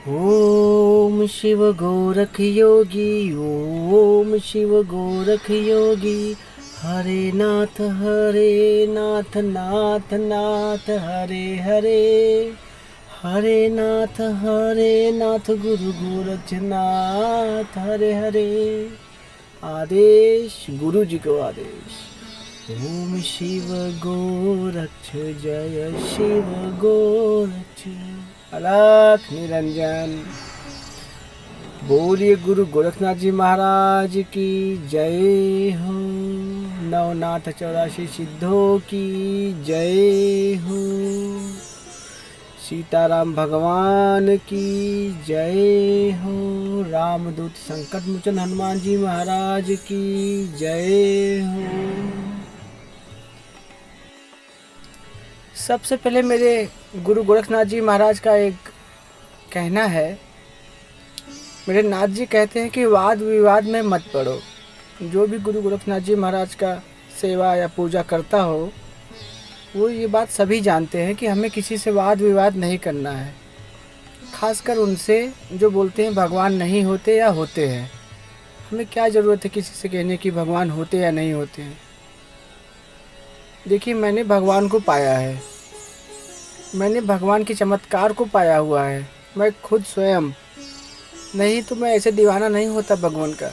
ओम शिव गोरख योगी, ओम शिव गोरख योगी। हरे नाथ नाथ नाथ हरे हरे। हरे नाथ गुरु गोरखनाथ हरे हरे। आदेश गुरु जी को आदेश। ओम शिव गोरक्ष जय शिव गोरक्ष। अलख निरंजन। बोलिए गुरु गोरखनाथ जी महाराज की जय हो। नवनाथ 84 सिद्धों की जय हो। सीताराम भगवान की जय हो। रामदूत संकट मोचन हनुमान जी महाराज की जय हो। सबसे पहले मेरे गुरु गोरखनाथ जी महाराज का एक कहना है। मेरे नाथ जी कहते हैं कि वाद विवाद में मत पड़ो। जो भी गुरु गोरखनाथ जी महाराज का सेवा या पूजा करता हो वो ये बात सभी जानते हैं कि हमें किसी से वाद विवाद नहीं करना है, खासकर उनसे जो बोलते हैं भगवान नहीं होते या होते हैं। हमें क्या ज़रूरत है किसी से कहने की भगवान होते या नहीं होते हैं। देखिए, मैंने भगवान को पाया है, मैंने भगवान के चमत्कार को पाया हुआ है। मैं खुद स्वयं, नहीं तो मैं ऐसे दीवाना नहीं होता भगवान का।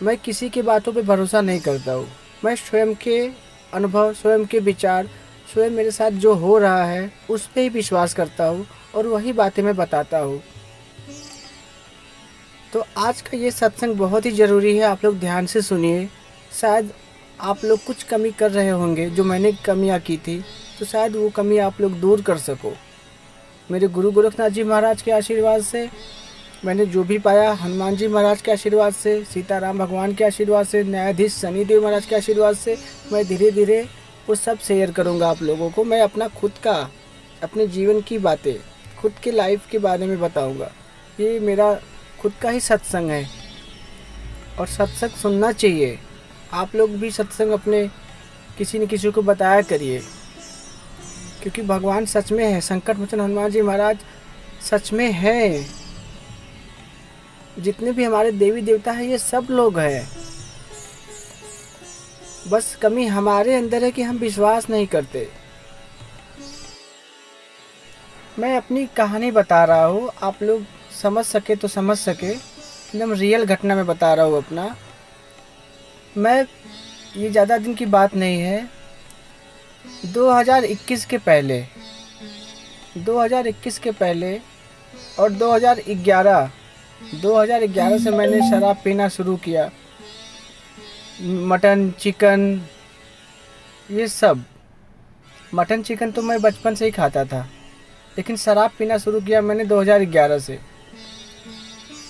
मैं किसी की बातों पे भरोसा नहीं करता हूँ। मैं स्वयं के अनुभव, स्वयं के विचार, स्वयं मेरे साथ जो हो रहा है उस पे ही विश्वास करता हूँ और वही बातें मैं बताता हूँ। तो आज का ये सत्संग बहुत ही ज़रूरी है, आप लोग ध्यान से सुनिए। शायद आप लोग कुछ कमी कर रहे होंगे, जो मैंने कमियाँ की थी, तो शायद वो कमी आप लोग दूर कर सको। मेरे गुरु गोरखनाथ जी महाराज के आशीर्वाद से मैंने जो भी पाया, हनुमान जी महाराज के आशीर्वाद से, सीताराम भगवान के आशीर्वाद से, न्यायाधीश शनिदेव महाराज के आशीर्वाद से, मैं धीरे धीरे वो सब शेयर करूँगा आप लोगों को। मैं अपना खुद का, अपने जीवन की बातें, खुद के लाइफ के बारे में बताऊँगा। ये मेरा खुद का ही सत्संग है और सत्संग सुनना चाहिए। आप लोग भी सत्संग अपने किसी न किसी को बताया करिए, क्योंकि भगवान सच में है। संकट मोचन हनुमान जी महाराज सच में है। जितने भी हमारे देवी देवता हैं ये सब लोग हैं। बस कमी हमारे अंदर है कि हम विश्वास नहीं करते। मैं अपनी कहानी बता रहा हूँ, आप लोग समझ सके तो समझ सके। एकदम रियल घटना में बता रहा हूँ अपना। मैं, ये ज़्यादा दिन की बात नहीं है, 2021 के पहले, 2021 के पहले और 2011 से मैंने शराब पीना शुरू किया। मटन चिकन, ये सब। मटन चिकन तो मैं बचपन से ही खाता था, लेकिन शराब पीना शुरू किया मैंने 2011 से।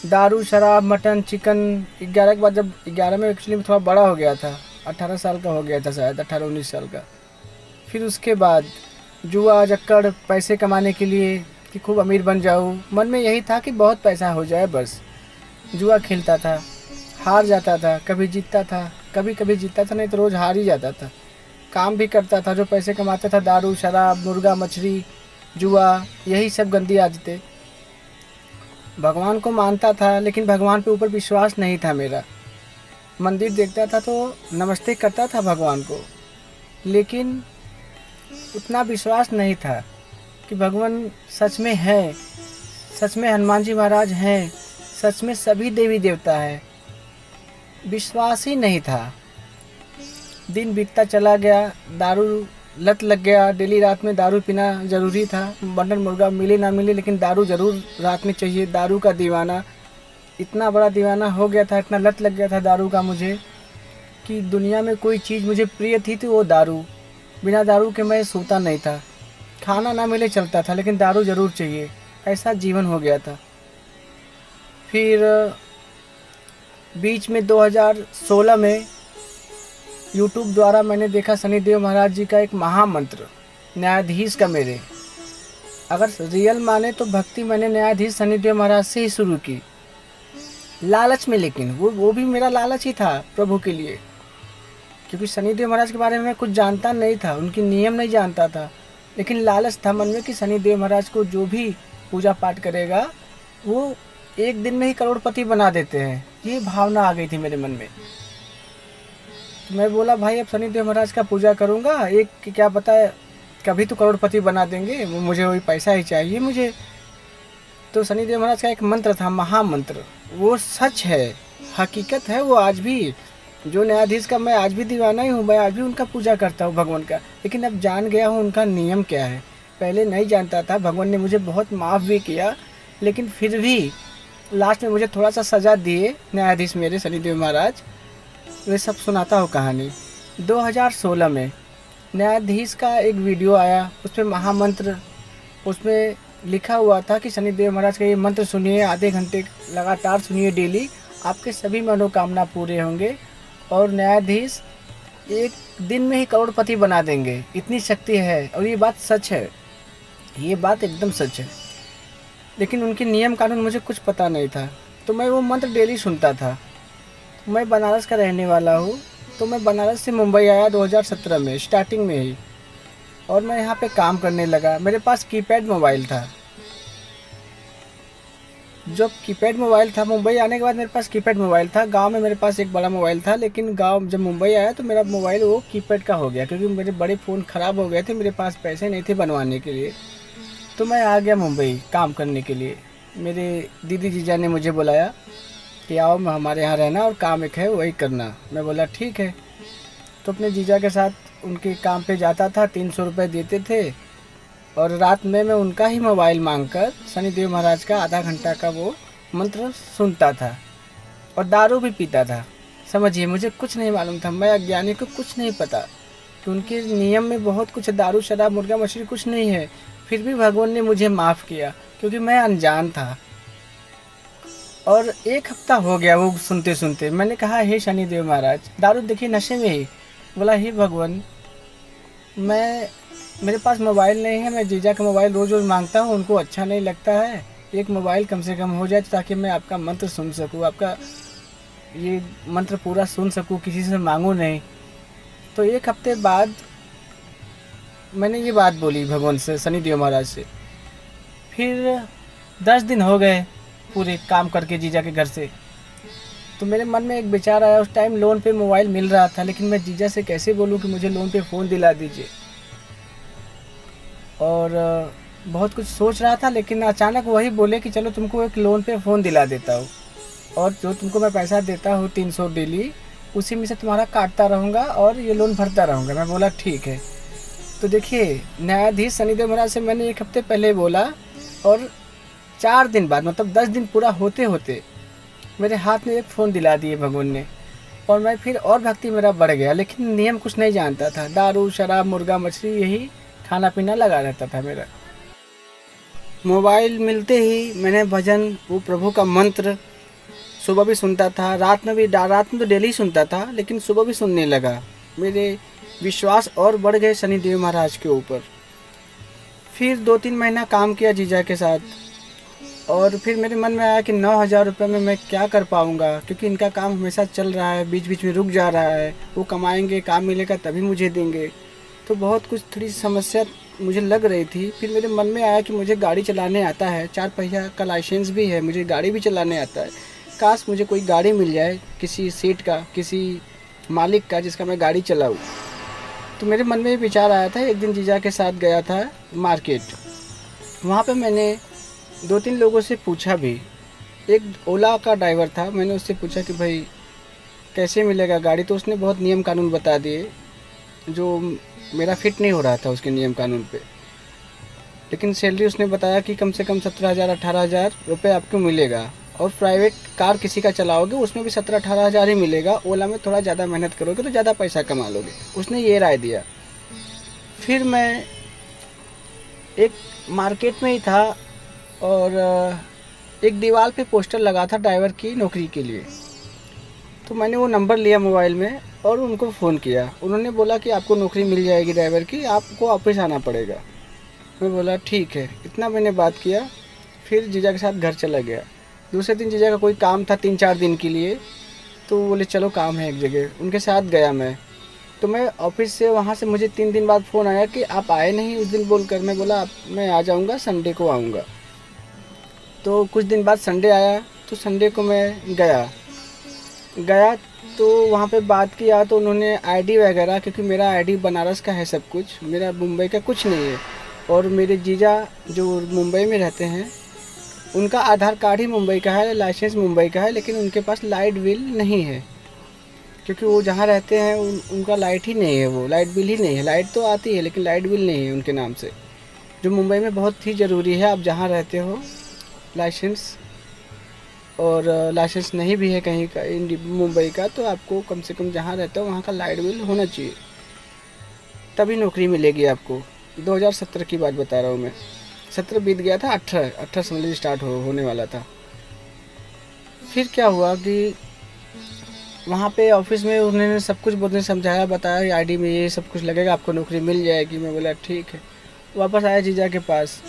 दारू, शराब, मटन, चिकन 11 के बाद, जब 11 में एक्चुअली थोड़ा बड़ा हो गया था, 18 साल का हो गया था शायद, 18-19 साल का। फिर उसके बाद जुआ जक्कड़, पैसे कमाने के लिए कि खूब अमीर बन जाऊँ, मन में यही था कि बहुत पैसा हो जाए बस। जुआ खेलता था, हार जाता था, कभी जीतता था, कभी कभी जीतता था, नहीं तो रोज़ हार ही जाता था। काम भी करता था, जो पैसे कमाता था दारू, शराब, मुर्गा मछली, जुआ, यही सब गंदी आदतें। भगवान को मानता था, लेकिन भगवान पे ऊपर विश्वास नहीं था मेरा। मंदिर देखता था तो नमस्ते करता था भगवान को, लेकिन उतना विश्वास नहीं था कि भगवान सच में है, सच में हनुमान जी महाराज हैं, सच में सभी देवी देवता है। विश्वास ही नहीं था। दिन बीतता चला गया, दारू लत लग गया। डेली रात में दारू पीना ज़रूरी था। मटन मुर्गा मिले ना मिले, लेकिन दारू ज़रूर रात में चाहिए। दारू का दीवाना, इतना बड़ा दीवाना हो गया था, इतना लत लग गया था दारू का मुझे, कि दुनिया में कोई चीज़ मुझे प्रिय थी तो वो दारू। बिना दारू के मैं सोता नहीं था, खाना ना मिले चलता था, लेकिन दारू ज़रूर चाहिए। ऐसा जीवन हो गया था। फिर बीच में 2016 में यूट्यूब द्वारा मैंने देखा शनिदेव महाराज जी का एक महामंत्र, न्यायाधीश का। मेरे अगर रियल माने तो भक्ति मैंने न्यायाधीश शनिदेव महाराज से ही शुरू की, लालच में। लेकिन वो भी मेरा लालच ही था प्रभु के लिए, क्योंकि शनिदेव महाराज के बारे में मैं कुछ जानता नहीं था, उनकी नियम नहीं जानता था, लेकिन लालच था मन में कि शनिदेव महाराज को जो भी पूजा पाठ करेगा वो एक दिन में ही करोड़पति बना देते हैं। ये भावना आ गई थी मेरे मन में। तो मैं बोला भाई अब शनिदेव महाराज का पूजा करूँगा, एक क्या पता है कभी तो करोड़पति बना देंगे, मुझे वही पैसा ही चाहिए मुझे। तो शनिदेव महाराज का एक मंत्र था, महामंत्र, वो सच है, हकीकत है वो आज भी। जो न्यायाधीश का मैं आज भी दीवाना ही हूँ, मैं आज भी उनका पूजा करता हूँ भगवान का। लेकिन अब जान गया हूँ उनका नियम क्या है। पहले नहीं जानता था, भगवान ने मुझे बहुत माफ़ भी किया, लेकिन फिर भी लास्ट में मुझे थोड़ा सा सज़ा दिए न्यायाधीश मेरे शनिदेव महाराज। वे सब सुनाता हूँ कहानी। 2016 में न्यायाधीश का एक वीडियो आया, उसमें महामंत्र, उसमें लिखा हुआ था कि शनिदेव महाराज का ये मंत्र सुनिए, आधे घंटे लगातार सुनिए डेली, आपके सभी मनोकामना पूरे होंगे और न्यायाधीश एक दिन में ही करोड़पति बना देंगे, इतनी शक्ति है। और ये बात सच है, ये बात एकदम सच है। लेकिन उनके नियम कानून मुझे कुछ पता नहीं था, तो मैं वो मंत्र डेली सुनता था। मैं बनारस का रहने वाला हूँ, तो मैं बनारस से मुंबई आया 2017 में स्टार्टिंग में ही, और मैं यहाँ पे काम करने लगा। मेरे पास कीपैड मोबाइल था। जो कीपैड मोबाइल था, मुंबई आने के बाद मेरे पास कीपैड मोबाइल था। गांव में मेरे पास एक बड़ा मोबाइल था, लेकिन गांव जब मुंबई आया तो मेरा मोबाइल वो कीपैड का हो गया, क्योंकि मेरे बड़े फ़ोन ख़राब हो गए थे, मेरे पास पैसे नहीं थे बनवाने के लिए। तो मैं आ गया मुंबई काम करने के लिए। मेरे दीदी जीजा ने मुझे बुलाया कि आओ हमारे यहाँ रहना और काम एक है वही करना। मैं बोला ठीक है। तो अपने जीजा के साथ उनके काम पे जाता था, 300 रुपये देते थे, और रात में मैं उनका ही मोबाइल मांगकर शनिदेव महाराज का आधा घंटा का वो मंत्र सुनता था और दारू भी पीता था। समझिए, मुझे कुछ नहीं मालूम था, मैं अज्ञानी को कुछ नहीं पता कि उनके नियम में बहुत कुछ, दारू शराब मुर्गा मछली कुछ नहीं है। फिर भी भगवान ने मुझे माफ़ किया क्योंकि मैं अनजान था। और एक हफ्ता हो गया वो सुनते सुनते। मैंने कहा हे शनिदेव महाराज, दारू देखिए नशे में ही। बोला हे भगवान, मेरे पास मोबाइल नहीं है, मैं जीजा का मोबाइल रोज़ रोज़ मांगता हूँ, उनको अच्छा नहीं लगता है, एक मोबाइल कम से कम हो जाए ताकि मैं आपका मंत्र सुन सकूँ, आपका ये मंत्र पूरा सुन सकूँ, किसी से मांगूँ नहीं। तो एक हफ्ते बाद मैंने ये बात बोली भगवान से, शनिदेव महाराज से। फिर 10 दिन हो गए पूरे काम करके जीजा के घर से। तो मेरे मन में एक विचार आया, उस टाइम लोन पे मोबाइल मिल रहा था, लेकिन मैं जीजा से कैसे बोलूँ कि मुझे लोन पे फ़ोन दिला दीजिए। और बहुत कुछ सोच रहा था, लेकिन अचानक वही बोले कि चलो तुमको एक लोन पे फ़ोन दिला देता हूँ, और जो तुमको मैं पैसा देता हूँ 300 डेली, उसी में से तुम्हारा काटता रहूँगा और ये लोन भरता रहूँगा। मैं बोला ठीक है। तो देखिए, न्यायाधीश शनिदेव महाराज से मैंने एक हफ्ते पहले बोला, और 4 दिन बाद, मतलब 10 दिन पूरा होते होते मेरे हाथ में एक फ़ोन दिला दिए भगवान ने। और मैं फिर और भक्ति मेरा बढ़ गया, लेकिन नियम कुछ नहीं जानता था। दारू शराब मुर्गा मछली यही खाना पीना लगा रहता था मेरा। मोबाइल मिलते ही मैंने भजन, वो प्रभु का मंत्र सुबह भी सुनता था, रात में तो डेली सुनता था, लेकिन सुबह भी सुनने लगा। मेरे विश्वास और बढ़ गए शनिदेव महाराज के ऊपर। फिर 2-3 महीना काम किया जीजा के साथ, और फिर मेरे मन में आया कि 9,000 रुपये में मैं क्या कर पाऊँगा, क्योंकि इनका काम हमेशा चल रहा है, बीच बीच में रुक जा रहा है। वो कमाएंगे, काम मिलेगा तभी मुझे देंगे। तो बहुत कुछ थोड़ी समस्या मुझे लग रही थी। फिर मेरे मन में आया कि मुझे गाड़ी चलाने आता है, 4 पहिया का लाइसेंस भी है, मुझे गाड़ी भी चलाने आता है। काश मुझे कोई गाड़ी मिल जाए, किसी सेठ का, किसी मालिक का, जिसका मैं गाड़ी चलाऊँ। तो मेरे मन में विचार आया था। एक दिन जीजा के साथ गया था मार्केट, वहाँ पे मैंने 2-3 लोगों से पूछा भी। एक ओला का ड्राइवर था, मैंने उससे पूछा कि भाई कैसे मिलेगा गाड़ी, तो उसने बहुत नियम कानून बता दिए जो मेरा फिट नहीं हो रहा था उसके नियम कानून पे। लेकिन सैलरी उसने बताया कि कम से कम 17,000-18,000 रुपये आपको मिलेगा, और प्राइवेट कार किसी का चलाओगे उसमें भी 17-18,000 ही मिलेगा। ओला में थोड़ा ज़्यादा मेहनत करोगे तो ज़्यादा पैसा कमा लोगे, उसने ये राय दिया। फिर मैं एक मार्केट में ही था, और एक दीवार पे पोस्टर लगा था ड्राइवर की नौकरी के लिए। तो मैंने वो नंबर लिया मोबाइल में और उनको फ़ोन किया। उन्होंने बोला कि आपको नौकरी मिल जाएगी ड्राइवर की, आपको ऑफिस आना पड़ेगा। मैं बोला ठीक है। इतना मैंने बात किया, फिर जीजा के साथ घर चला गया। दूसरे दिन जीजा का कोई काम था 3-4 दिन के लिए, तो बोले चलो काम है एक जगह, उनके साथ गया मैं। तो मैं ऑफिस से वहाँ से मुझे 3 दिन बाद फ़ोन आया कि आप आए नहीं उस दिन बोलकर। मैं बोला मैं आ जाऊँगा, संडे को आऊँगा। तो कुछ दिन बाद संडे आया, तो संडे को मैं गया तो वहाँ पे बात किया तो उन्होंने आईडी वगैरह, क्योंकि मेरा आईडी बनारस का है सब कुछ, मेरा मुंबई का कुछ नहीं है। और मेरे जीजा जो मुंबई में रहते हैं उनका आधार कार्ड ही मुंबई का है, लाइसेंस मुंबई का है, लेकिन उनके पास लाइट बिल नहीं है, क्योंकि वो जहाँ रहते हैं उनका लाइट ही नहीं है, वो लाइट बिल ही नहीं है। लाइट तो आती है लेकिन लाइट बिल नहीं है उनके नाम से, जो मुंबई में बहुत ही ज़रूरी है। आप जहाँ रहते हो लाइसेंस, और लाइसेंस नहीं भी है कहीं का मुंबई का, तो आपको कम से कम जहाँ रहते हो वहाँ का लाइट बिल होना चाहिए, तभी नौकरी मिलेगी आपको। 2017 की बात बता रहा हूँ मैं, 17 बीत गया था, 18 समझ स्टार्ट होने वाला था। फिर क्या हुआ कि वहाँ पे ऑफिस में उन्होंने सब कुछ बोलने समझाया, बताया आईडी में ये सब कुछ लगेगा, आपको नौकरी मिल जाएगी। मैं बोला ठीक है। वापस आया जीजा के पास,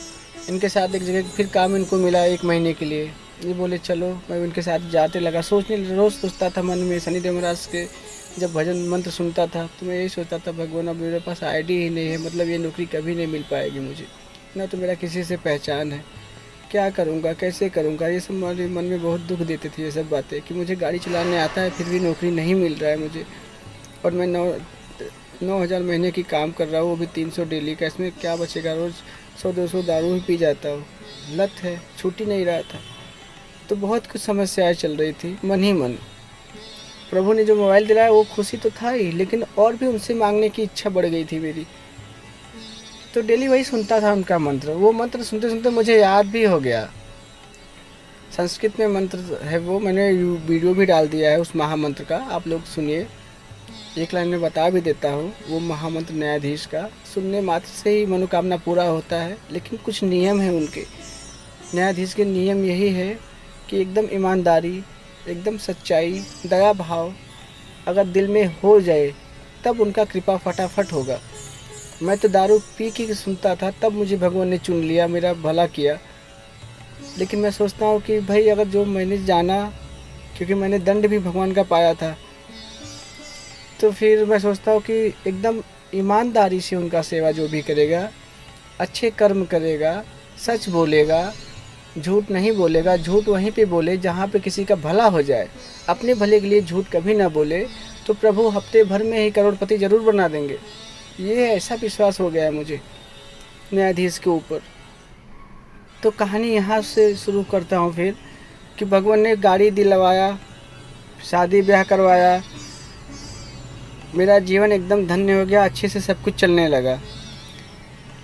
इनके साथ एक जगह फिर काम इनको मिला 1 महीने के लिए। ये बोले चलो, मैं उनके साथ जाते लगा। रोज़ सोचता था मन में, शनिदेव महाराज के जब भजन मंत्र सुनता था तो मैं यही सोचता था, भगवान अब मेरे पास आईडी ही नहीं है, मतलब ये नौकरी कभी नहीं मिल पाएगी मुझे, ना तो मेरा किसी से पहचान है, क्या करूँगा, कैसे करूँगा। ये सब मेरे मन में बहुत दुख देती थी ये सब बातें, कि मुझे गाड़ी चलाने आता है फिर भी नौकरी नहीं मिल रहा है मुझे, और मैं 9,000 महीने की काम कर रहा हूँ, वो भी 300 डेली का। इसमें क्या बचेगा, रोज़ 100-200 दारू ही पी जाता हूँ, लत है, छूट ही नहीं रहा था। तो बहुत कुछ समस्याएं चल रही थी मन ही मन। प्रभु ने जो मोबाइल दिलाया वो खुशी तो था ही, लेकिन और भी उनसे मांगने की इच्छा बढ़ गई थी मेरी। तो डेली वही सुनता था उनका मंत्र, वो मंत्र सुनते सुनते मुझे याद भी हो गया। संस्कृत में मंत्र है वो, मैंने वीडियो भी डाल दिया है उस महामंत्र का, आप लोग सुनिए। एक लाइन में बता भी देता हूँ, वो महामंत्र न्यायाधीश का सुनने मात्र से ही मनोकामना पूरा होता है, लेकिन कुछ नियम है उनके। न्यायाधीश के नियम यही है कि एकदम ईमानदारी, एकदम सच्चाई, दया भाव अगर दिल में हो जाए तब उनका कृपा फटाफट होगा। मैं तो दारू पी के सुनता था, तब मुझे भगवान ने चुन लिया, मेरा भला किया। लेकिन मैं सोचता हूँ कि भाई अगर जो मैंने जाना, क्योंकि मैंने दंड भी भगवान का पाया था, तो फिर मैं सोचता हूँ कि एकदम ईमानदारी से उनका सेवा जो भी करेगा, अच्छे कर्म करेगा, सच बोलेगा, झूठ नहीं बोलेगा। झूठ वहीं पे बोले जहाँ पे किसी का भला हो जाए, अपने भले के लिए झूठ कभी ना बोले, तो प्रभु हफ्ते भर में ही करोड़पति ज़रूर बना देंगे। ये ऐसा विश्वास हो गया है मुझे न्यायाधीश के ऊपर। तो कहानी यहाँ से शुरू करता हूँ फिर, कि भगवान ने गाड़ी दिलवाया, शादी ब्याह करवाया, मेरा जीवन एकदम धन्य हो गया, अच्छे से सब कुछ चलने लगा।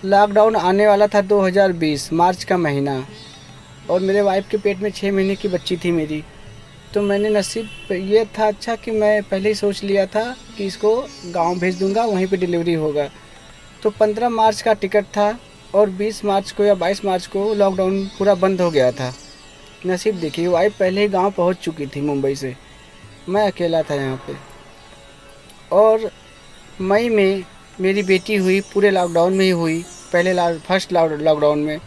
लॉकडाउन आने वाला था 2020 मार्च का महीना, और मेरे वाइफ के पेट में 6 महीने की बच्ची थी मेरी। तो मैंने नसीब ये था अच्छा कि मैं पहले ही सोच लिया था कि इसको गांव भेज दूंगा, वहीं पे डिलीवरी होगा। तो 15 मार्च का टिकट था, और 20 मार्च को या 22 मार्च को लॉकडाउन पूरा बंद हो गया था। नसीब देखिए, वाइफ पहले ही गांव पहुंच चुकी थी मुंबई से, मैं अकेला था यहाँ पे। और मई में मेरी बेटी हुई, पूरे लॉकडाउन में ही हुई, पहले फर्स्ट लॉकडाउन में।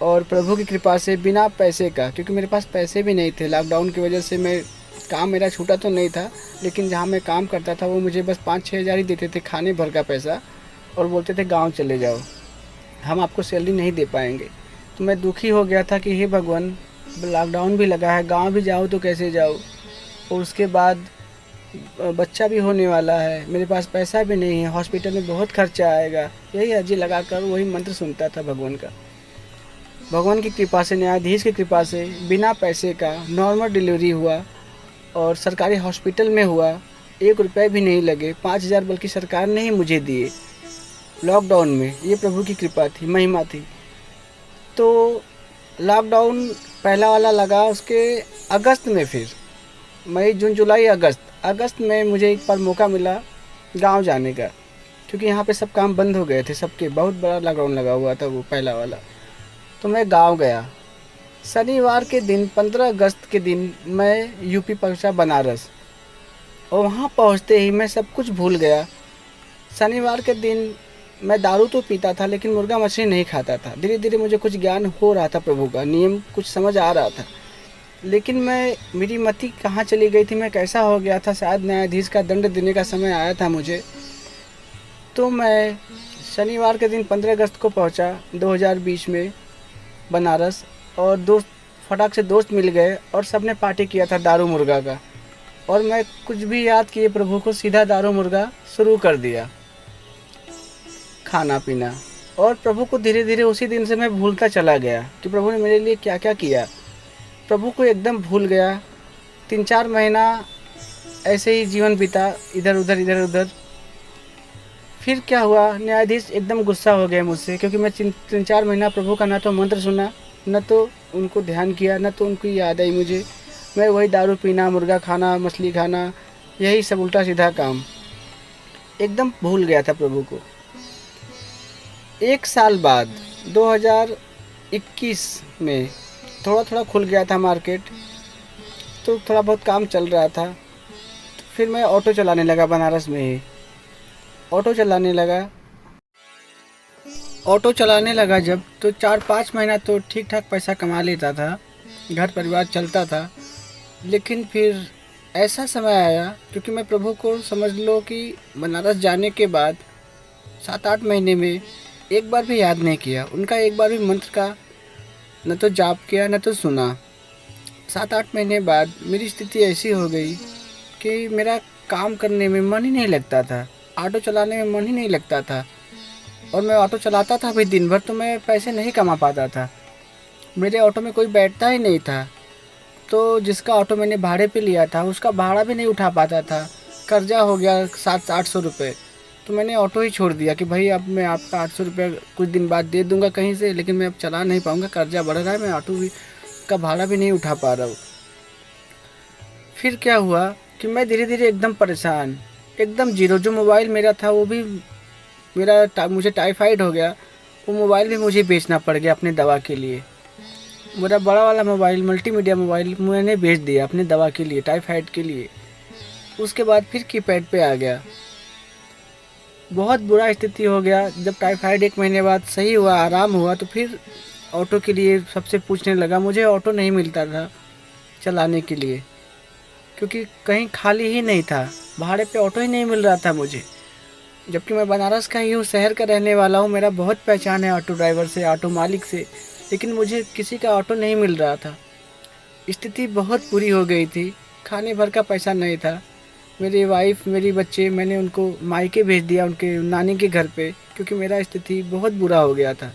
और प्रभु की कृपा से बिना पैसे का, क्योंकि मेरे पास पैसे भी नहीं थे लॉकडाउन की वजह से, मैं काम मेरा छूटा तो नहीं था, लेकिन जहाँ मैं काम करता था वो मुझे बस 5-6 हज़ार ही देते थे खाने भर का पैसा, और बोलते थे गांव चले जाओ, हम आपको सैलरी नहीं दे पाएंगे। तो मैं दुखी हो गया था कि हे भगवान, लॉकडाउन भी लगा है, गाँव भी जाऊँ तो कैसे जाऊँ, और उसके बाद बच्चा भी होने वाला है, मेरे पास पैसा भी नहीं है, हॉस्पिटल में बहुत खर्चा आएगा। यही अर्जी लगा कर वही मंत्र सुनता था भगवान का। भगवान की कृपा से, न्यायाधीश की कृपा से बिना पैसे का नॉर्मल डिलीवरी हुआ, और सरकारी हॉस्पिटल में हुआ, 1 रुपये भी नहीं लगे। 5,000 बल्कि सरकार ने ही मुझे दिए लॉकडाउन में। ये प्रभु की कृपा थी, महिमा थी। तो लॉकडाउन पहला वाला लगा, उसके अगस्त में, फिर मई जून जुलाई अगस्त में मुझे एक बार मौका मिला गांव जाने का, क्योंकि यहाँ पे सब काम बंद हो गए थे सबके, बहुत बड़ा लॉकडाउन लगा हुआ था वो पहला वाला। तो मैं गांव गया। शनिवार के दिन 15 अगस्त के दिन मैं यूपी पहुंचा बनारस, और वहाँ पहुँचते ही मैं सब कुछ भूल गया। शनिवार के दिन मैं दारू तो पीता था, लेकिन मुर्गा मछली नहीं खाता था। धीरे धीरे मुझे कुछ ज्ञान हो रहा था, प्रभु का नियम कुछ समझ आ रहा था, लेकिन मेरी मति कहाँ चली गई थी, मैं कैसा हो गया था। शायद न्यायाधीश का दंड देने का समय आया था मुझे। तो मैं शनिवार के दिन 15 अगस्त को पहुँचा 2020 में बनारस, और फटाक से दोस्त मिल गए और सबने पार्टी किया था दारू मुर्गा का। और मैं कुछ भी याद किए प्रभु को, सीधा दारू मुर्गा शुरू कर दिया खाना पीना। और प्रभु को धीरे धीरे उसी दिन से मैं भूलता चला गया कि प्रभु ने मेरे लिए क्या क्या किया। प्रभु को एकदम भूल गया। 3-4 महीना ऐसे ही जीवन बीता, इधर उधर इधर उधर। फिर क्या हुआ, न्यायाधीश एकदम गुस्सा हो गए मुझसे, क्योंकि मैं 3-4 महीना प्रभु का ना तो मंत्र सुना, न तो उनको ध्यान किया, न तो उनकी याद आई मुझे। मैं वही दारू पीना, मुर्गा खाना, मछली खाना, यही सब उल्टा सीधा काम, एकदम भूल गया था प्रभु को। 1 साल बाद 2021 में थोड़ा थोड़ा खुल गया था मार्केट, तो थोड़ा बहुत काम चल रहा था। तो फिर मैं ऑटो चलाने लगा बनारस में ही। ऑटो चलाने लगा जब, तो 4-5 महीना तो ठीक ठाक पैसा कमा लेता था, घर परिवार चलता था। लेकिन फिर ऐसा समय आया, क्योंकि मैं प्रभु को समझ लो कि बनारस जाने के बाद 7-8 महीने में एक बार भी याद नहीं किया, उनका एक बार भी मंत्र का न तो जाप किया न तो सुना। 7-8 महीने बाद मेरी स्थिति ऐसी हो गई कि मेरा काम करने में मन ही नहीं लगता था, ऑटो चलाने में मन ही नहीं लगता था। और मैं ऑटो चलाता था भी दिन भर, तो मैं पैसे नहीं कमा पाता था। मेरे ऑटो में कोई बैठता ही नहीं था, तो जिसका ऑटो मैंने भाड़े पे लिया था उसका भाड़ा भी नहीं उठा पाता था। कर्जा हो गया 700-800 रुपये। तो मैंने ऑटो ही छोड़ दिया कि भाई अब मैं आपका 800 रुपये कुछ दिन बाद दे दूंगा कहीं से, लेकिन मैं अब चला नहीं पाऊँगा, कर्जा बढ़ रहा है, मैं ऑटो भी का भाड़ा भी नहीं उठा पा रहा हूँ। फिर क्या हुआ कि मैं धीरे धीरे एकदम परेशान, एकदम जीरो। जो मोबाइल मेरा था वो भी मुझे टाइफाइड हो गया, वो मोबाइल भी मुझे बेचना पड़ गया अपने दवा के लिए। मेरा बड़ा वाला मोबाइल, मल्टीमीडिया मोबाइल, मैंने बेच दिया अपने दवा के लिए, टाइफाइड के लिए। उसके बाद फिर कीपैड पे आ गया। बहुत बुरा स्थिति हो गया। जब टाइफाइड 1 महीने बाद सही हुआ, आराम हुआ, तो फिर ऑटो के लिए सबसे पूछने लगा। मुझे ऑटो नहीं मिलता था चलाने के लिए, क्योंकि कहीं खाली ही नहीं था, भाड़े पे ऑटो ही नहीं मिल रहा था मुझे। जबकि मैं बनारस का ही हूँ, शहर का रहने वाला हूँ, मेरा बहुत पहचान है ऑटो ड्राइवर से, ऑटो मालिक से, लेकिन मुझे किसी का ऑटो नहीं मिल रहा था। स्थिति बहुत बुरी हो गई थी, खाने भर का पैसा नहीं था। मेरी वाइफ, मेरी बच्चे, मैंने उनको मायके भेज दिया, उनके नानी के घर पे, क्योंकि मेरा स्थिति बहुत बुरा हो गया था।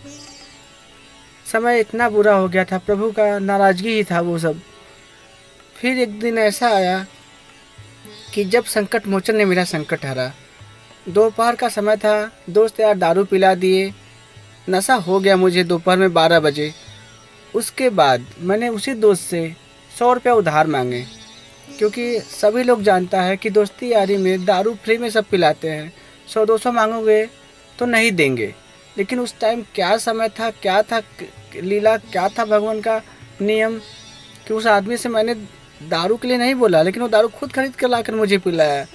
समय इतना बुरा हो गया था, प्रभु का नाराज़गी ही था वो सब। फिर एक दिन ऐसा आया कि जब संकट मोचन ने मेरा संकट हरा। दोपहर का समय था, दोस्त यार दारू पिला दिए, नशा हो गया मुझे दोपहर में 12 बजे। उसके बाद मैंने उसी दोस्त से 100 रुपये उधार मांगे, क्योंकि सभी लोग जानता है कि दोस्ती यारी में दारू फ्री में सब पिलाते हैं। 100-200 मांगोगे तो नहीं देंगे। लेकिन उस टाइम क्या समय था, क्या था लीला, क्या था भगवान का नियम, कि उस आदमी से मैंने दारू के लिए नहीं बोला, लेकिन वो दारू खुद खरीद कर लाकर मुझे पिलाया।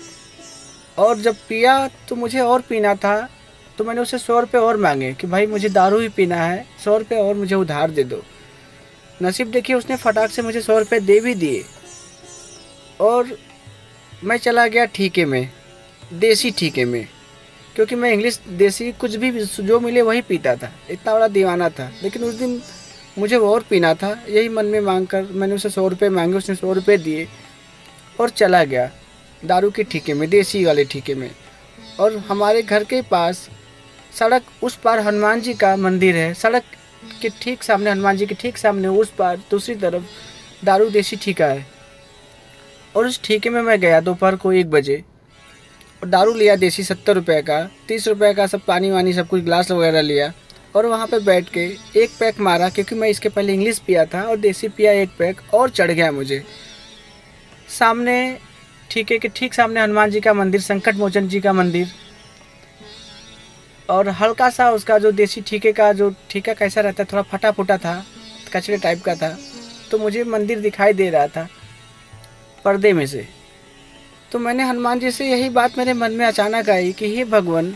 और जब पिया तो मुझे और पीना था, तो मैंने उससे 100 रुपये और मांगे कि भाई मुझे दारू ही पीना है, 100 रुपये और मुझे उधार दे दो। नसीब देखिए, उसने फटाक से मुझे 100 रुपये दे भी दिए। और मैं चला गया ठीके में, देसी ठीके में, क्योंकि मैं इंग्लिश देसी कुछ भी जो मिले वही पीता था, इतना बड़ा दीवाना था। लेकिन उस दिन मुझे और पीना था, यही मन में मांग कर मैंने उसे 100 रुपये मांगे, उसने 100 रुपये दिए और चला गया दारू के ठीके में, देसी वाले ठीके में। और हमारे घर के पास सड़क उस पार हनुमान जी का मंदिर है, सड़क के ठीक सामने, हनुमान जी के ठीक सामने उस पार दूसरी तरफ दारू देसी ठीका है। और उस ठीके में मैं गया दोपहर को 1 बजे और दारू लिया देसी 70 रुपये का, 30 रुपये का सब पानी वानी सब कुछ ग्लास वगैरह लिया। और वहाँ पे बैठ के एक पैक मारा, क्योंकि मैं इसके पहले इंग्लिश पिया था और देसी पिया 1 पैक और चढ़ गया मुझे। सामने ठीके के ठीक सामने हनुमान जी का मंदिर, संकट मोचन जी का मंदिर, और हल्का सा उसका जो देसी ठीके का जो ठीका कैसा रहता है, थोड़ा फटा फुटा था, कचरे टाइप का था। तो मुझे मंदिर दिखाई दे रहा था पर्दे में से। तो मैंने हनुमान जी से यही बात मेरे मन में अचानक आई कि हे भगवान,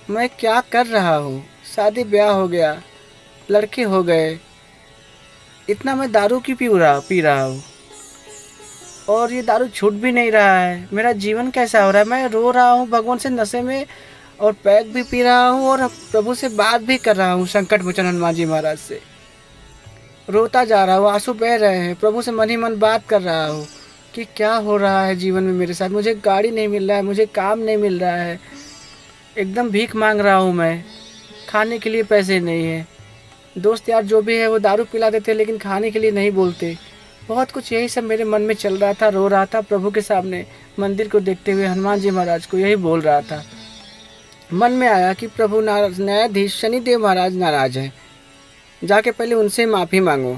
मैं क्या कर रहा हूँ, शादी ब्याह हो गया, लड़के हो गए, इतना मैं दारू क्यों पी रहा हूँ, और ये दारू छूट भी नहीं रहा है। मेरा जीवन कैसा हो रहा है, मैं रो रहा हूँ भगवान से नशे में, और पैक भी पी रहा हूँ और प्रभु से बात भी कर रहा हूँ, संकट मोचन हनुमान जी महाराज से। रोता जा रहा हूँ, आंसू बह रहे हैं, प्रभु से मन ही मन बात कर रहा हूँ कि क्या हो रहा है जीवन में मेरे साथ। मुझे गाड़ी नहीं मिल रहा है, मुझे काम नहीं मिल रहा है, एकदम भीख मांग रहा हूँ मैं, खाने के लिए पैसे नहीं है। दोस्त यार जो भी है वो दारू पिला देते हैं लेकिन खाने के लिए नहीं बोलते। बहुत कुछ यही सब मेरे मन में चल रहा था, रो रहा था प्रभु के सामने मंदिर को देखते हुए हनुमान जी महाराज को यही बोल रहा था। मन में आया कि प्रभु न्यायाधीश शनिदेव महाराज नाराज हैं, जाके पहले उनसे माफ़ी मांगो।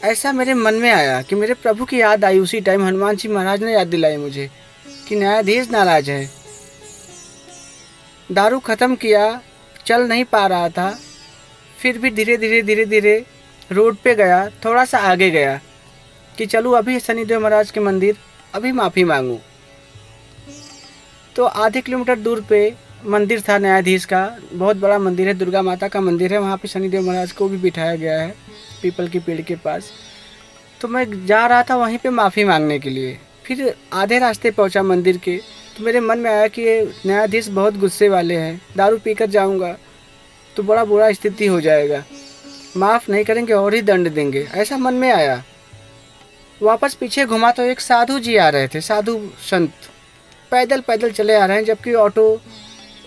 ऐसा मेरे मन में आया कि मेरे प्रभु की याद आई। उसी टाइम हनुमान जी महाराज ने याद दिलाई मुझे कि न्यायाधीश नाराज है। दारू ख़त्म किया, चल नहीं पा रहा था, फिर भी धीरे धीरे रोड पे गया, थोड़ा सा आगे गया कि चलूँ अभी शनिदेव महाराज के मंदिर, अभी माफ़ी मांगूँ। तो आधे किलोमीटर दूर पे मंदिर था न्यायाधीश का, बहुत बड़ा मंदिर है, दुर्गा माता का मंदिर है। वहाँ पे शनिदेव महाराज को भी बिठाया गया है पीपल की पेड़ के पास। तो मैं जा रहा था वहीं पे माफ़ी मांगने के लिए। फिर आधे रास्ते पहुँचा मंदिर के, तो मेरे मन में आया कि ये न्यायाधीश बहुत गुस्से वाले हैं, दारू पीकर जाऊँगा तो बड़ा बुरा स्थिति हो जाएगा, माफ़ नहीं करेंगे और ही दंड देंगे, ऐसा मन में आया। वापस पीछे घुमा तो एक साधु जी आ रहे थे, साधु संत पैदल पैदल चले आ रहे हैं, जबकि ऑटो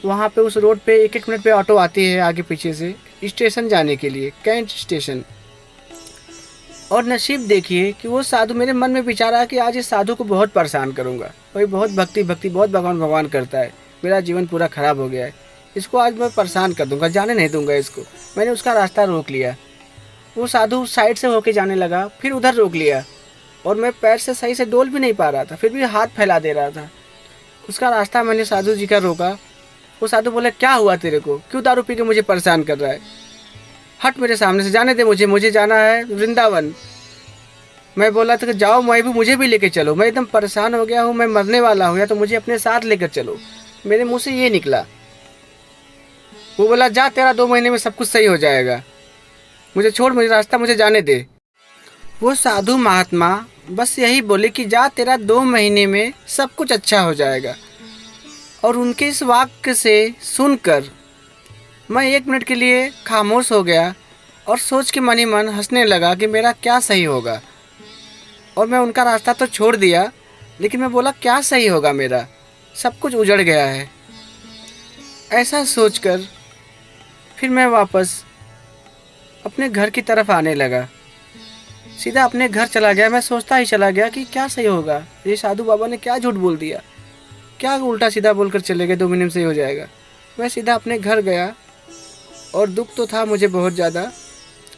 वहाँ पे उस रोड पे 1-1 मिनट पे ऑटो आती है आगे पीछे से स्टेशन जाने के लिए, कैंट स्टेशन। और नसीब देखिए कि वो साधु, मेरे मन में विचार आया कि आज इस साधु को बहुत परेशान करूँगा, वही बहुत भक्ति बहुत भगवान करता है, मेरा जीवन पूरा ख़राब हो गया है, इसको आज मैं परेशान कर दूँगा, जाने नहीं दूँगा इसको। मैंने उसका रास्ता रोक लिया। वो साधु साइड से होके जाने लगा, फिर उधर रोक लिया और मैं पैर से सही से डोल भी नहीं पा रहा था, फिर भी हाथ फैला दे रहा था। उसका रास्ता मैंने साधु जी का रोका। वो साधु बोले, क्या हुआ तेरे को, क्यों दारू पी के मुझे परेशान कर रहा है, हट मेरे सामने से, जाने दे मुझे जाना है वृंदावन। मैं बोला था कि जाओ, मुझे भी लेके चलो, मैं एकदम परेशान हो गया हूँ, मैं मरने वाला हूँ, या तो मुझे अपने साथ लेकर चलो। मेरे मुंह से ये निकला। वो बोला, जा, तेरा 2 महीने में सब कुछ सही हो जाएगा, मुझे छोड़, मुझे रास्ता, मुझे जाने दे। वो साधु महात्मा बस यही बोले कि जा, तेरा 2 महीने में सब कुछ अच्छा हो जाएगा। और उनके इस वाक्य से सुनकर मैं 1 मिनट के लिए खामोश हो गया और सोच के मन ही मन हंसने लगा कि मेरा क्या सही होगा। और मैं उनका रास्ता तो छोड़ दिया, लेकिन मैं बोला क्या सही होगा, मेरा सब कुछ उजड़ गया है। ऐसा सोचकर फिर मैं वापस अपने घर की तरफ आने लगा, सीधा अपने घर चला गया। मैं सोचता ही चला गया कि क्या सही होगा, ये साधु बाबा ने क्या झूठ बोल दिया, क्या उल्टा सीधा बोलकर चले गए, 2 महीने में सही हो जाएगा। मैं सीधा अपने घर गया और दुख तो था मुझे बहुत ज़्यादा,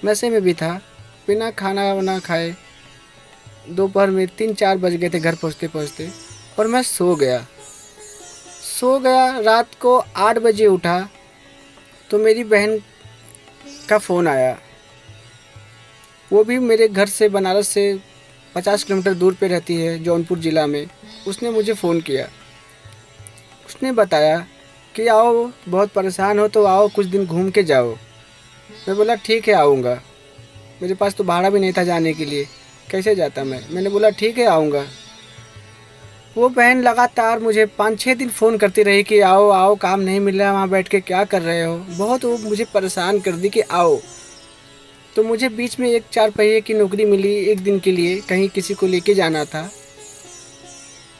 नशे में भी था, बिना खाना वाना खाए दोपहर में 3-4 बज गए थे घर पहुँचते पहुँचते। और मैं सो गया। रात को 8 बजे उठा तो मेरी बहन का फ़ोन आया। वो भी मेरे घर से, बनारस से 50 किलोमीटर दूर पे रहती है, जौनपुर ज़िला में। उसने मुझे फ़ोन किया, उसने बताया कि आओ, बहुत परेशान हो तो आओ, कुछ दिन घूम के जाओ। मैं बोला ठीक है आऊँगा, मेरे पास तो भाड़ा भी नहीं था जाने के लिए, कैसे जाता मैंने बोला ठीक है आऊँगा। वो बहन लगातार मुझे 5-6 दिन फ़ोन करती रही कि आओ आओ, काम नहीं मिल रहा है, वहाँ बैठ के क्या कर रहे हो, बहुत वो मुझे परेशान कर दी कि आओ। तो मुझे बीच में एक 4 पहिए की नौकरी मिली 1 दिन के लिए, कहीं किसी को लेके जाना था,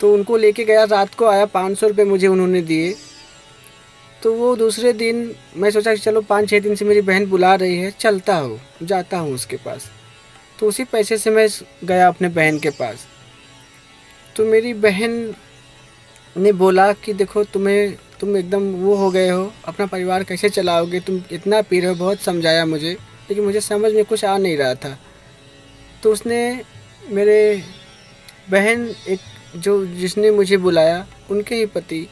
तो उनको लेके गया, रात को आया, 500 रुपये मुझे उन्होंने दिए। तो वो दूसरे दिन मैं सोचा कि चलो 5-6 दिन से मेरी बहन बुला रही है, चलता हूँ, जाता हूँ उसके पास। तो उसी पैसे से मैं गया अपने बहन के पास। तो मेरी बहन ने बोला कि देखो तुम एकदम वो हो गए हो, अपना परिवार कैसे चलाओगे, तुम इतना पी रहे हो। बहुत समझाया मुझे, लेकिन मुझे समझ में कुछ आ नहीं रहा था। तो उसने, मेरे बहन एक जिसने मुझे बुलाया, उनके ही पति,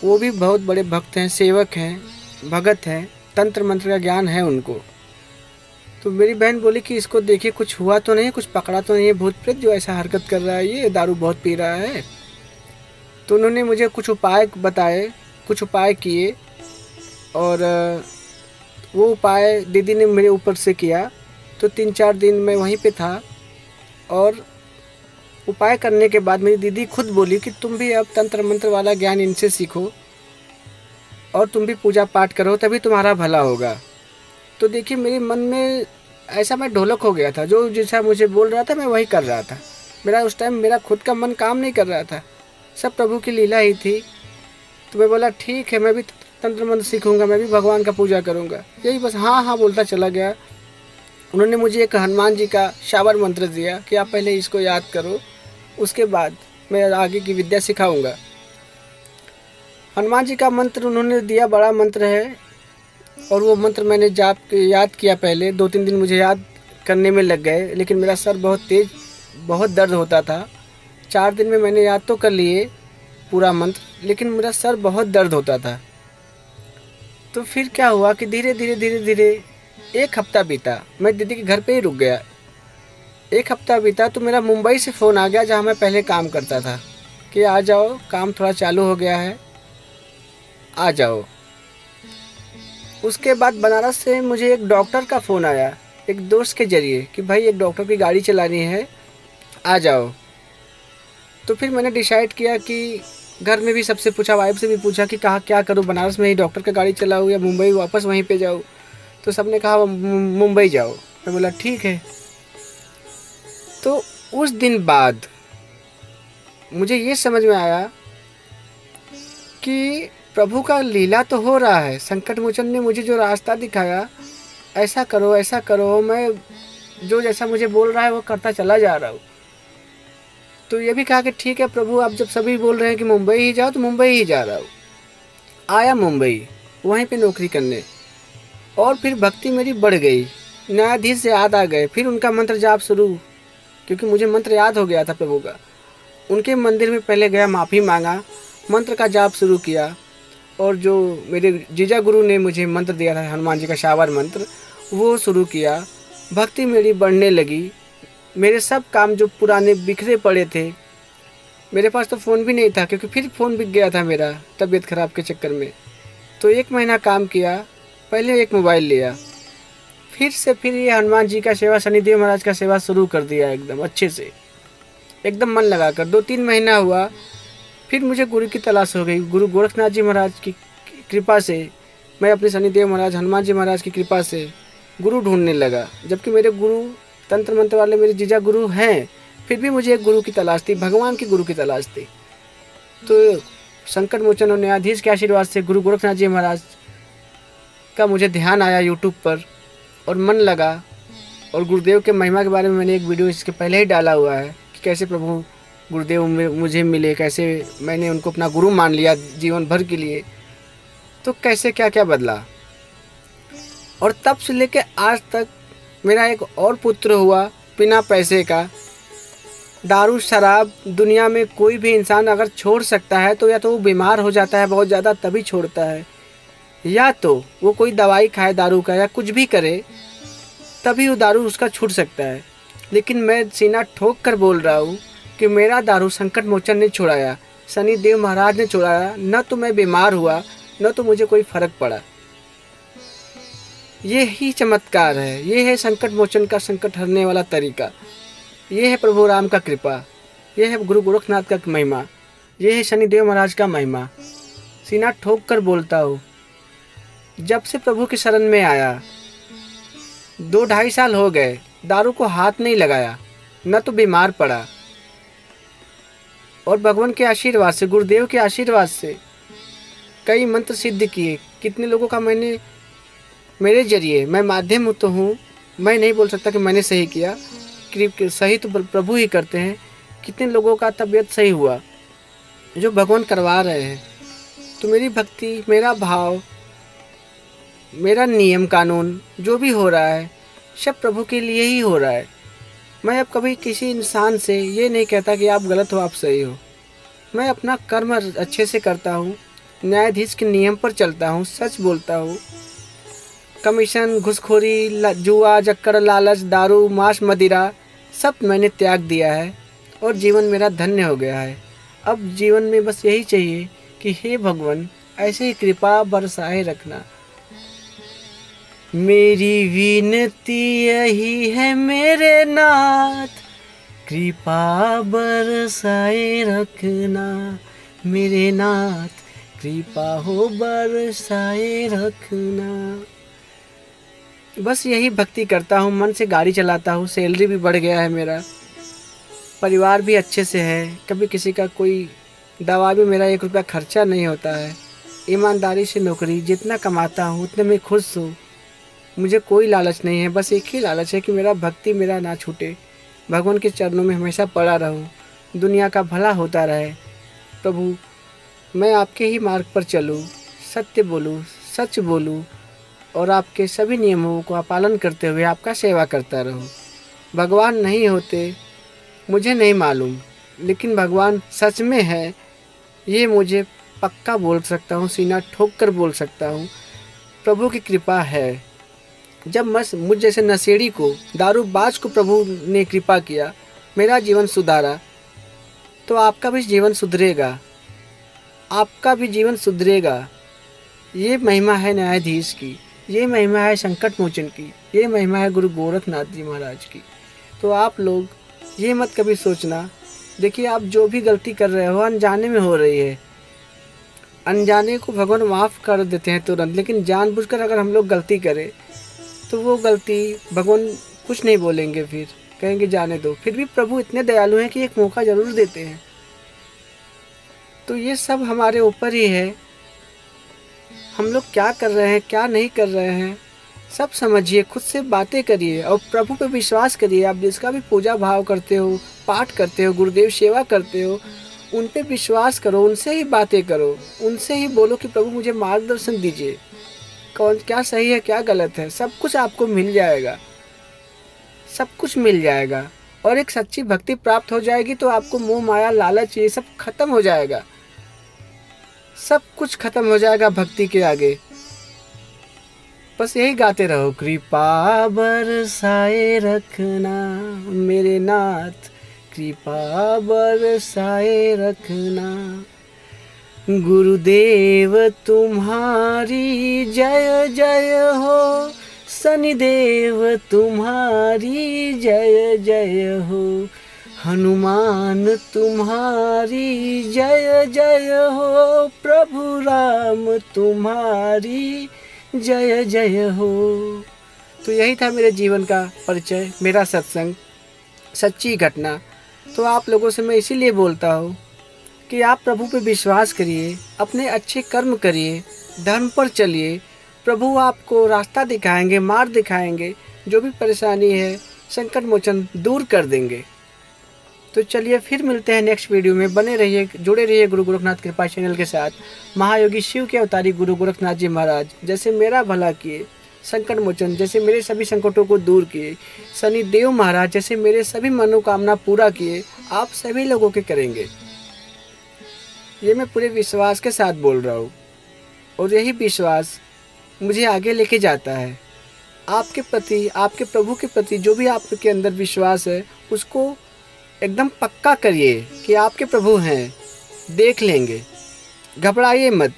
वो भी बहुत बड़े भक्त हैं, सेवक हैं, भगत हैं, तंत्र मंत्र का ज्ञान है उनको। तो मेरी बहन बोली कि इसको देखिए कुछ हुआ तो नहीं, कुछ पकड़ा तो नहीं है भूत प्रेत जो ऐसा हरकत कर रहा है, ये दारू बहुत पी रहा है। तो उन्होंने मुझे कुछ उपाय बताए, कुछ उपाय किए, और वो उपाय दीदी ने मेरे ऊपर से किया। तो 3-4 दिन मैं वहीं पे था, और उपाय करने के बाद मेरी दीदी खुद बोली कि तुम भी अब तंत्र मंत्र वाला ज्ञान इनसे सीखो, और तुम भी पूजा पाठ करो तभी तुम्हारा भला होगा। तो देखिए मेरे मन में ऐसा मैं ढोलक हो गया था, जो जैसा मुझे बोल रहा था मैं वही कर रहा था। मेरा उस टाइम मेरा खुद का मन काम नहीं कर रहा था, सब प्रभु की लीला ही थी। तो मैं बोला ठीक है, मैं भी तंत्र मंत्र सीखूंगा, मैं भी भगवान का पूजा करूंगा। यही बस हाँ हाँ बोलता चला गया। उन्होंने मुझे एक हनुमान जी का शावर मंत्र दिया कि आप पहले इसको याद करो, उसके बाद मैं आगे की विद्या सिखाऊंगा। हनुमान जी का मंत्र उन्होंने दिया, बड़ा मंत्र है, और वो मंत्र मैंने याद किया। पहले 2-3 दिन मुझे याद करने में लग गए, लेकिन मेरा सर बहुत दर्द होता था। 4 दिन में मैंने याद तो कर लिए पूरा मंत्र, लेकिन मेरा सर बहुत दर्द होता था। तो फिर क्या हुआ कि धीरे धीरे 1 हफ्ता बीता, मैं दीदी के घर पे ही रुक गया। 1 हफ्ता बीता तो मेरा मुंबई से फ़ोन आ गया, जहाँ मैं पहले काम करता था, कि आ जाओ, काम थोड़ा चालू हो गया है, आ जाओ। उसके बाद बनारस से मुझे एक डॉक्टर का फ़ोन आया, एक दोस्त के ज़रिए, कि भाई एक डॉक्टर की गाड़ी चलानी है, आ जाओ। तो फिर मैंने डिसाइड किया कि घर में भी सबसे पूछा, वाइफ से भी पूछा कि कहाँ क्या करूँ, बनारस में ही डॉक्टर का गाड़ी चलाऊँ या मुंबई वापस वहीं पे जाऊँ। तो सबने कहा मुंबई जाओ। मैं बोला ठीक है। तो उस दिन बाद मुझे ये समझ में आया कि प्रभु का लीला तो हो रहा है। संकट मोचन ने मुझे जो रास्ता दिखाया, ऐसा करो ऐसा करो, मैं जो जैसा मुझे बोल रहा है वो करता चला जा रहा हूँ। तो ये भी कहा कि ठीक है प्रभु, आप जब सभी बोल रहे हैं कि मुंबई ही जाओ तो मुंबई ही जा रहा हूँ। आया मुंबई, वहीं पे नौकरी करने, और फिर भक्ति मेरी बढ़ गई। न्यायाधीश से याद आ गए, फिर उनका मंत्र जाप शुरू, क्योंकि मुझे मंत्र याद हो गया था प्रभु का। उनके मंदिर में पहले गया, माफ़ी मांगा, मंत्र का जाप शुरू किया, और जो मेरे जीजा गुरु ने मुझे मंत्र दिया था, हनुमान जी का शावर मंत्र, वो शुरू किया। भक्ति मेरी बढ़ने लगी। मेरे सब काम जो पुराने बिखरे पड़े थे, मेरे पास तो फ़ोन भी नहीं था, क्योंकि फिर फ़ोन बिक गया था मेरा तबीयत ख़राब के चक्कर में। तो 1 महीना काम किया, पहले एक मोबाइल लिया, फिर ये हनुमान जी का सेवा, शनिदेव महाराज का सेवा शुरू कर दिया, एकदम अच्छे से, एकदम मन लगा कर। 2-3 महीना हुआ, फिर मुझे गुरु की तलाश हो गई। गुरु गोरखनाथ जी महाराज की कृपा से, मैं अपने शनिदेव महाराज, हनुमान जी महाराज की कृपा से गुरु ढूंढने लगा। जबकि मेरे गुरु तंत्र मंत्र वाले मेरे जीजा गुरु हैं, फिर भी मुझे एक गुरु की तलाश थी, भगवान की गुरु की तलाश थी। तो संकट मोचन और न्यायाधीश के आशीर्वाद से गुरु गोरखनाथ जी महाराज का मुझे ध्यान आया यूट्यूब पर, और मन लगा। और गुरुदेव के महिमा के बारे में मैंने एक वीडियो इसके पहले ही डाला हुआ है, कि कैसे प्रभु गुरुदेव मुझे मिले, कैसे मैंने उनको अपना गुरु मान लिया जीवन भर के लिए, तो कैसे क्या क्या बदला। और तब से लेके आज तक मेरा एक और पुत्र हुआ, बिना पैसे का। दारू शराब दुनिया में कोई भी इंसान अगर छोड़ सकता है, तो या तो वो बीमार हो जाता है बहुत ज़्यादा तभी छोड़ता है, या तो वो कोई दवाई खाए दारू का या कुछ भी करे तभी वो दारू उसका छूट सकता है। लेकिन मैं सीना ठोक कर बोल रहा हूँ कि मेरा दारू संकट मोचन ने छुड़ाया, शनिदेव महाराज ने छुड़ाया। न तो मैं बीमार हुआ, न तो मुझे कोई फर्क पड़ा। ये ही चमत्कार है, ये है संकट मोचन का, संकट हरने वाला तरीका। ये है प्रभु राम का कृपा, ये है गुरु गोरखनाथ का महिमा, ये है शनिदेव महाराज का महिमा। सीना ठोक कर बोलता हूँ, जब से प्रभु की शरण में आया 2-2.5 साल हो गए, दारू को हाथ नहीं लगाया, न तो बीमार पड़ा। और भगवान के आशीर्वाद से, गुरुदेव के आशीर्वाद से कई मंत्र सिद्ध किए। कितने लोगों का मेरे जरिए, मैं माध्यम तो हूँ, मैं नहीं बोल सकता कि मैंने सही किया, सही तो प्रभु ही करते हैं। कितने लोगों का तबीयत सही हुआ, जो भगवान करवा रहे हैं। तो मेरी भक्ति, मेरा भाव, मेरा नियम कानून जो भी हो रहा है, सब प्रभु के लिए ही हो रहा है। मैं अब कभी किसी इंसान से ये नहीं कहता कि आप गलत हो, आप सही हो। मैं अपना कर्म अच्छे से करता हूँ, न्यायाधीश के नियम पर चलता हूँ, सच बोलता हूँ। कमीशन, घूसखोरी, जुआ, जक्कर, लालच, दारू, मांस, मदिरा सब मैंने त्याग दिया है, और जीवन मेरा धन्य हो गया है। अब जीवन में बस यही चाहिए कि हे भगवान, ऐसे ही कृपा बरसाए रखना। मेरी विनती यही है मेरे नाथ, कृपा बरसाए रखना मेरे नाथ, कृपा हो बरसाए रखना। बस यही भक्ति करता हूँ, मन से गाड़ी चलाता हूँ, सैलरी भी बढ़ गया है मेरा, परिवार भी अच्छे से है, कभी किसी का कोई दवा भी मेरा 1 रुपया खर्चा नहीं होता है। ईमानदारी से नौकरी, जितना कमाता हूँ उतने में खुश हूँ। मुझे कोई लालच नहीं है, बस एक ही लालच है कि मेरा भक्ति मेरा ना छूटे, भगवान के चरणों में हमेशा पड़ा रहूँ, दुनिया का भला होता रहे। प्रभु, मैं आपके ही मार्ग पर चलूँ, सत्य बोलूँ, सच बोलूँ और आपके सभी नियमों का पालन करते हुए आपका सेवा करता रहूँ। भगवान नहीं होते मुझे नहीं मालूम, लेकिन भगवान सच में है ये मुझे पक्का बोल सकता हूँ, सीना ठोक कर बोल सकता हूँ। प्रभु की कृपा है। जब मुझ जैसे नशेड़ी को, दारूबाज को प्रभु ने कृपा किया, मेरा जीवन सुधारा, तो आपका भी जीवन सुधरेगा, आपका भी जीवन सुधरेगा। ये महिमा है न्यायाधीश की, ये महिमा है संकट मोचन की, ये महिमा है गुरु गोरखनाथ जी महाराज की। तो आप लोग ये मत कभी सोचना, देखिए आप जो भी गलती कर रहे हो अनजाने में हो रही है, अनजाने को भगवान माफ़ कर देते हैं तुरंत, लेकिन जानबूझकर अगर हम लोग गलती करें तो वो गलती भगवान कुछ नहीं बोलेंगे, फिर कहेंगे जाने दो। फिर भी प्रभु इतने दयालु हैं कि एक मौका ज़रूर देते हैं। तो ये सब हमारे ऊपर ही है, हम लोग क्या कर रहे हैं क्या नहीं कर रहे हैं सब समझिए, खुद से बातें करिए और प्रभु पे विश्वास करिए। आप जिसका भी पूजा भाव करते हो, पाठ करते हो, गुरुदेव सेवा करते हो, उन पे विश्वास करो, उनसे ही बातें करो, उनसे ही बोलो कि प्रभु मुझे मार्गदर्शन दीजिए, कौन क्या सही है क्या गलत है। सब कुछ आपको मिल जाएगा, सब कुछ मिल जाएगा। और एक सच्ची भक्ति प्राप्त हो जाएगी तो आपको मोह माया लालच ये सब खत्म हो जाएगा, सब कुछ खत्म हो जाएगा भक्ति के आगे। बस यही गाते रहो, कृपा बरसाए रखना मेरे नाथ, कृपा बरसाए रखना। गुरुदेव तुम्हारी जय जय हो, शनिदेव तुम्हारी जय जय हो, हनुमान तुम्हारी जय जय हो, प्रभु राम तुम्हारी जय जय हो। तो यही था मेरे जीवन का परिचय, मेरा सत्संग, सच्ची घटना। तो आप लोगों से मैं इसीलिए बोलता हूँ कि आप प्रभु पे विश्वास करिए, अपने अच्छे कर्म करिए, धर्म पर चलिए, प्रभु आपको रास्ता दिखाएंगे, मार्ग दिखाएंगे, जो भी परेशानी है संकट मोचन दूर कर देंगे। तो चलिए फिर मिलते हैं नेक्स्ट वीडियो में, बने रहिए, जुड़े रहिए गुरु गोरखनाथ कृपा चैनल के साथ। महायोगी शिव के अवतारी गुरु गोरखनाथ जी महाराज जैसे मेरा भला किए, संकट मोचन जैसे मेरे सभी संकटों को दूर किए, शनि देव महाराज जैसे मेरे सभी मनोकामना पूरा किए, आप सभी लोगों के करेंगे। ये मैं पूरे विश्वास के साथ बोल रहा हूँ और यही विश्वास मुझे आगे लेके जाता है। आपके प्रति, आपके प्रभु के प्रति जो भी आपके अंदर विश्वास है उसको एकदम पक्का करिए कि आपके प्रभु हैं, देख लेंगे, घबराइए मत।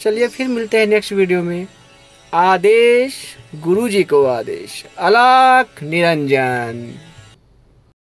चलिए फिर मिलते हैं नेक्स्ट वीडियो में। आदेश गुरु जी को आदेश, अलख निरंजन।